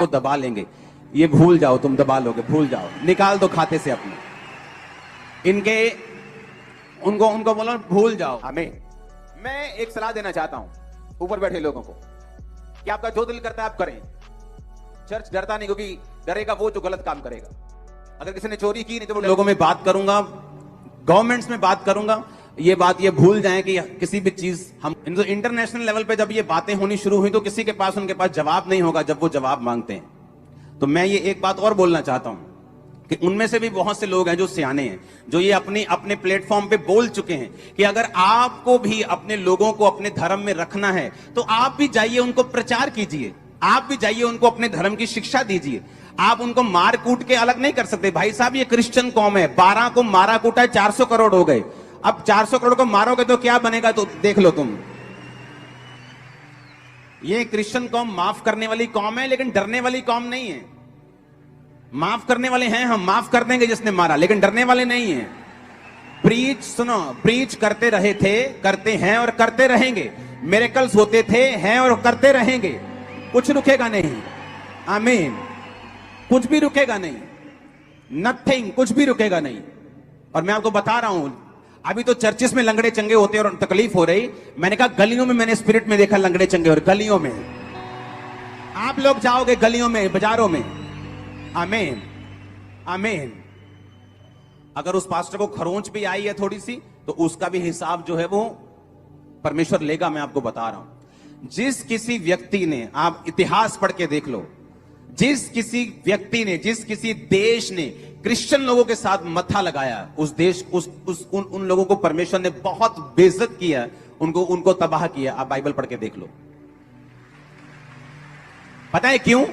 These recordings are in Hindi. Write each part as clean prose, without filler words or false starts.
को दबा लेंगे। ये भूल जाओ, तुम दबा लोगे, भूल जाओ, निकाल दो खाते से अपने इनके, उनको उनको बोलो भूल जाओ। हमें मैं एक सलाह देना चाहता हूं ऊपर बैठे लोगों को कि आपका जो दिल करता है आप करें। चर्च डरता नहीं, क्योंकि डरेगा वो जो गलत काम करेगा। अगर किसी ने चोरी की नहीं तो लोगों में बात करूंगा, गवर्नमेंट्स में बात करूंगा। ये बात ये भूल जाएं कि किसी भी चीज हम इंटरनेशनल लेवल पे जब ये बातें होनी शुरू हुई तो किसी के पास उनके पास जवाब नहीं होगा जब वो जवाब मांगते हैं। तो मैं ये एक बात और बोलना चाहता हूं कि उनमें से भी बहुत से लोग हैं जो सियाने हैं, जो ये अपने प्लेटफॉर्म पे बोल चुके हैं कि अगर आपको भी अपने लोगों को अपने धर्म में रखना है तो आप भी जाइए, उनको प्रचार कीजिए, आप भी जाइए, उनको अपने धर्म की शिक्षा दीजिए। आप उनको मार कूट के अलग नहीं कर सकते। भाई साहब, ये क्रिश्चियन कौम है, 12 को मारा कूटा है, 400 करोड़ हो गए। अब 400 करोड़ को मारोगे तो क्या बनेगा, तो देख लो तुम। ये क्रिश्चियन कौम माफ करने वाली कौम है, लेकिन डरने वाली कौम नहीं है। माफ करने वाले हैं हम, माफ कर देंगे जिसने मारा, लेकिन डरने वाले नहीं है। प्रीच, सुनो, प्रीच करते रहे थे, करते हैं और करते रहेंगे। मिरेकल्स होते थे, हैं और करते रहेंगे। कुछ रुकेगा नहीं। आमीन। कुछ भी रुकेगा नहीं, नथिंग, कुछ भी रुकेगा नहीं। और मैं आपको बता रहा हूं, अभी तो चर्चिस में लंगड़े चंगे होते हैं और तकलीफ हो रही। मैंने कहा गलियों में मैंने स्पिरिट में देखा लंगड़े चंगे, और गलियों में आप लोग जाओगे, गलियों में, बाजारों में। आमीन, आमीन। अगर उस पास्टर को खरोंच भी आई है थोड़ी सी, तो उसका भी हिसाब जो है वो परमेश्वर लेगा। मैं आपको बता रहा हूं, जिस किसी व्यक्ति ने, आप इतिहास पढ़ के देख लो, जिस किसी व्यक्ति ने, जिस किसी देश ने क्रिश्चियन लोगों के साथ मत्था लगाया, उस देश, उन लोगों को परमेश्वर ने बहुत बेइज्जत किया, उनको तबाह किया। आप बाइबल पढ़ के देख लो। पता है क्यों?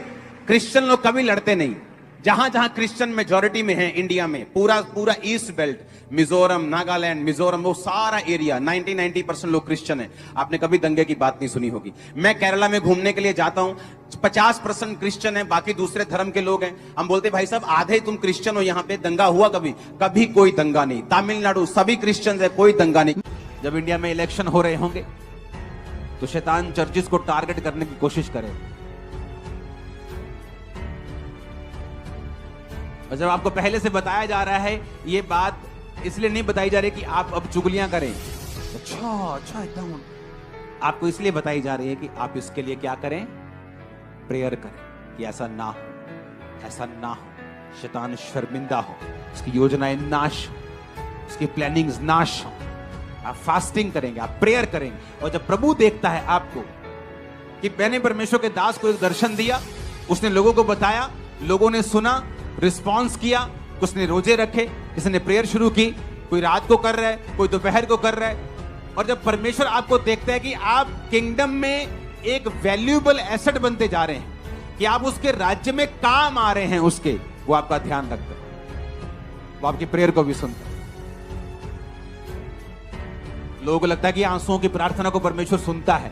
क्रिश्चियन लोग कभी लड़ते नहीं। जहां जहां क्रिश्चियन मेजॉरिटी में है इंडिया में, पूरा ईस्ट बेल्ट, मिजोरम, नागालैंड, मिजोरम, वो सारा एरिया 90% लोग क्रिश्चियन है। आपने कभी दंगे की बात नहीं सुनी होगी। मैं केरला में घूमने के लिए जाता हूं, 50% क्रिश्चियन है, बाकी दूसरे धर्म के लोग हैं। हम बोलते भाई साहब आधे तुम क्रिश्चियन हो, यहां पे दंगा हुआ कभी? कभी कोई दंगा नहीं। तमिलनाडु सभी क्रिश्चियन है, कोई दंगा नहीं। जब इंडिया में इलेक्शन हो रहे होंगे तो शैतान चर्चिस को टारगेट करने की कोशिश करे। और जब आपको पहले से बताया जा रहा है, ये बात इसलिए नहीं बताई जा रही कि आप अब चुगलियां करें। अच्छा एकदम आपको इसलिए बताई जा रही है कि आप इसके लिए क्या करें? प्रेयर करें कि ऐसा ना हो, ऐसा ना हो, शैतान शर्मिंदा हो, उसकी योजनाएं नाश हो, उसकी प्लानिंग्स नाश हो। आप फास्टिंग करेंगे, आप प्रेयर करेंगे, और जब प्रभु देखता है आपको कि मैंने परमेश्वर के दास को एक दर्शन दिया, उसने लोगों को बताया, लोगों ने सुना, रिस्पॉन्स किया, कुछ ने रोजे रखे, किसी ने प्रेयर शुरू की, कोई रात को कर रहा है, कोई दोपहर को कर रहा है। और जब परमेश्वर आपको देखता है कि आप किंगडम में एक वैल्यूएबल एसेट बनते जा रहे हैं, कि आप उसके राज्य में काम आ रहे हैं, उसके, वो आपका ध्यान रखता है, वो आपकी प्रेयर को भी सुनता है। लोगों को लगता है कि आंसुओं की प्रार्थना को परमेश्वर सुनता है।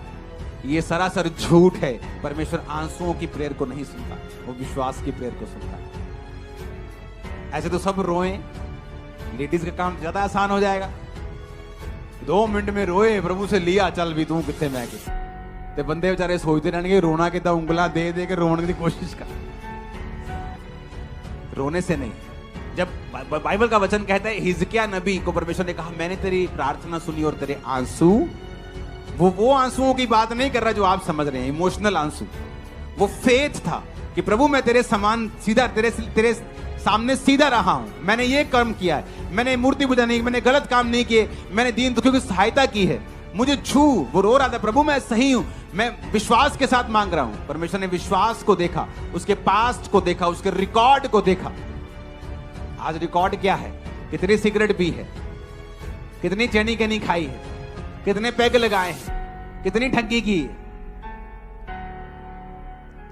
ये सरासर झूठ है। परमेश्वर आंसुओं की प्रेयर को नहीं सुनता, वो विश्वास की प्रेयर को सुनता है। ऐसे तो सब रोए, लेडीज का काम ज्यादा आसान हो जाएगा। 2 मिनट में रोए, प्रभु से लिया, चल भी तू कितने मैं ते बंदे बेचारे सोचते रहने रोना कितना, उंगला दे दे के रोने की कोशिश कर। रोने से नहीं। जब बाइबल का वचन कहता है, हिजकिय्याह नबी को परमेश्वर ने कहा मैंने तेरी प्रार्थना सुनी और तेरे आंसू, वो आंसुओं की बात नहीं कर रहा जो आप समझ रहे हैं, इमोशनल आंसू। वो फेथ था कि प्रभु मैं तेरे समान सीधा, तेरे सामने सीधा रहा हूं, मैंने ये कर्म किया है, मैंने मूर्ति पूजा नहीं, मैंने गलत काम नहीं किए, मैंने दीन दुखियों की सहायता की है, मुझे छू। वो रो रहा था, प्रभु मैं सही हूं, मैं विश्वास के साथ मांग रहा हूं। परमेश्वर ने विश्वास को देखा, उसके पास्ट को देखा, उसके रिकॉर्ड को देखा। आज रिकॉर्ड क्या है? कितनी सिगरेट पी है, कितनी चैनी कैनी खाई है, कितने पैग लगाए हैं, कितनी ठगी की है।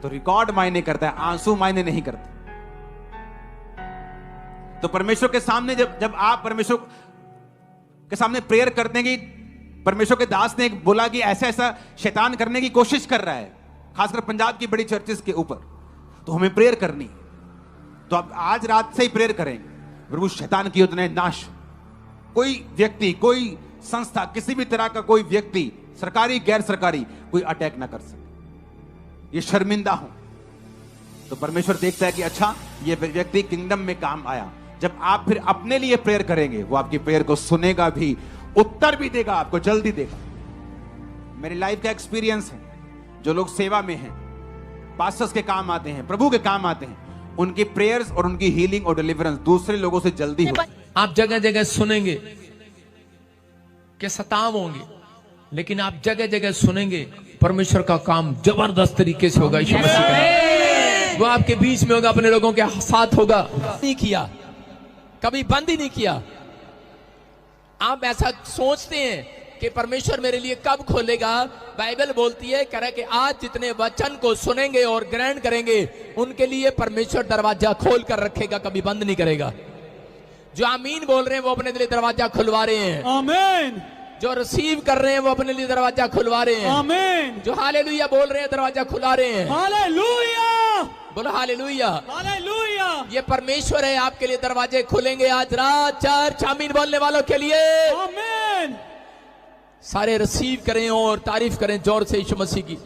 तो रिकॉर्ड मायने करता है, आंसू मायने नहीं करते। तो परमेश्वर के सामने जब आप परमेश्वर के सामने प्रेयर करते हैं कि परमेश्वर के दास ने बोला कि ऐसा ऐसा शैतान करने की कोशिश कर रहा है, खासकर पंजाब की बड़ी चर्चेस के ऊपर, तो हमें प्रेयर करनी। तो आप आज रात से ही प्रेयर करेंगे, प्रभु शैतान की योजनाएं नाश। कोई व्यक्ति, कोई संस्था, किसी भी तरह का कोई व्यक्ति, सरकारी गैर सरकारी, कोई अटैक ना कर सके। ये शर्मिंदा हो, तो परमेश्वर देखता है कि अच्छा ये व्यक्ति किंगडम में काम आया। जब आप फिर अपने लिए प्रेयर करेंगे, वो आपकी प्रेयर को सुनेगा भी, उत्तर भी देगा, आपको जल्दी देगा। मेरी लाइफ का एक्सपीरियंस है, जो लोग सेवा में हैं, पास्टर्स के काम आते हैं, प्रभु के काम आते हैं, उनकी प्रेयर्स और उनकी हीलिंग और डिलीवरेंस दूसरे लोगों से जल्दी हो। आप जगह जगह सुनेंगे कि सताव होंगे, लेकिन आप जगह जगह सुनेंगे परमेश्वर का काम जबरदस्त तरीके से होगा। यीशु मसीह का वो आपके बीच में होगा, अपने लोगों के साथ होगा। नहीं किया, कभी बंद ही नहीं किया। आप ऐसा सोचते हैं कि परमेश्वर मेरे लिए कब खोलेगा? बाइबल बोलती है कह रहा कि आज जितने वचन को सुनेंगे और ग्रहण करेंगे उनके लिए परमेश्वर दरवाजा खोल कर रखेगा, कभी बंद नहीं करेगा। जो आमीन बोल रहे हैं वो अपने लिए दरवाजा खुलवा रहे हैं। आमीन। जो रिसीव कर रहे हैं वो अपने लिए दरवाजा खुलवा रहे हैं। आमीन। जो हालेलुया बोल रहे हैं दरवाजा खुला रहे हैं। हालेलुया। बोलो हालेलुया। हालेलुया। ये परमेश्वर है, आपके लिए दरवाजे खुलेंगे आज रात। चर्च आमीन बोलने वालों के लिए आमीन। सारे रिसीव करें और तारीफ करें जोर से यीशु मसीह की।